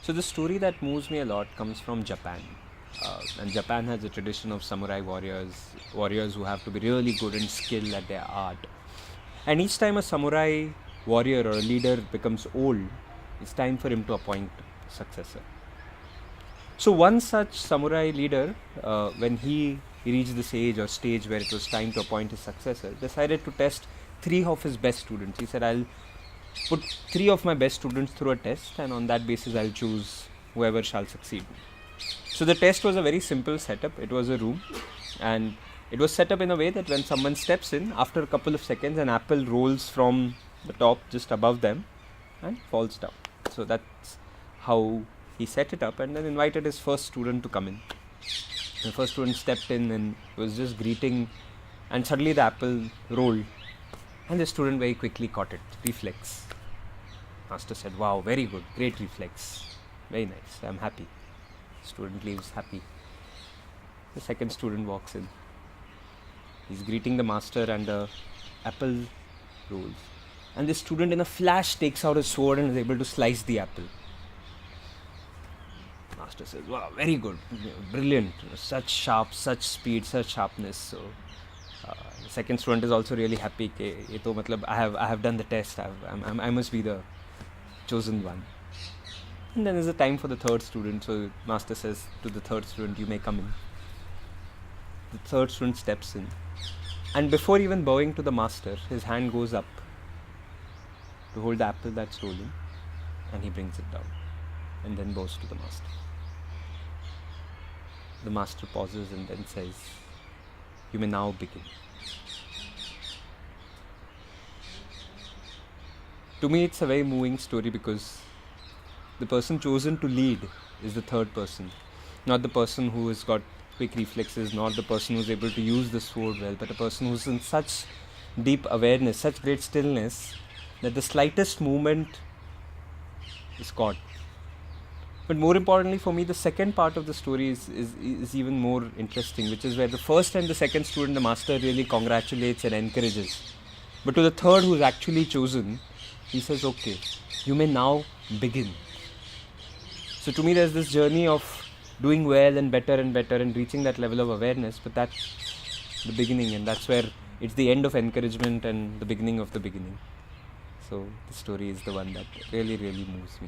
So the story that moves me a lot comes from Japan. And Japan has a tradition of samurai warriors who have to be really good and skilled at their art. And each time a samurai warrior or a leader becomes old, it's time for him to appoint a successor. So one such samurai leader, when he reached this age or stage where it was time to appoint his successor, decided to test 3 of his best students. He said, I'll put 3 of my best students through a test, and on that basis I'll choose whoever shall succeed. So the test was a very simple setup. It was a room, and it was set up in a way that when someone steps in, after a couple of seconds an apple rolls from the top just above them and falls down. So that's how he set it up, and then invited his first student to come in. The first student stepped in and was just greeting, and suddenly the apple rolled, and the student very quickly caught it. Reflex. Master said, wow, very good, great reflex, very nice, I'm happy. Student leaves happy. The second student walks in. He's greeting the master, and the apple rolls. And the student in a flash takes out a sword and is able to slice the apple. Master says, wow, very good, brilliant, such sharp, such speed, such sharpness. So the second student is also really happy. I have done the test. I must be the chosen one. And then there's a time for the third student. So master says to the third student, you may come in. The third student steps in, and before even bowing to the master, his hand goes up to hold the apple that's rolling, and he brings it down and then bows to the master. The master pauses and then says, you may now begin. To me, it's a very moving story, because the person chosen to lead is the third person, not the person who has got quick reflexes, not the person who's able to use the sword well, but a person who's in such deep awareness, such great stillness, that the slightest movement is caught. But more importantly for me, the second part of the story is even more interesting, which is where the first and the second student, the master really congratulates and encourages. But to the third, who's actually chosen, he says, okay, you may now begin. So to me, there's this journey of doing well and better and reaching that level of awareness, but that's the beginning, and that's where it's the end of encouragement and the beginning of the beginning. So the story is the one that really, really moves me.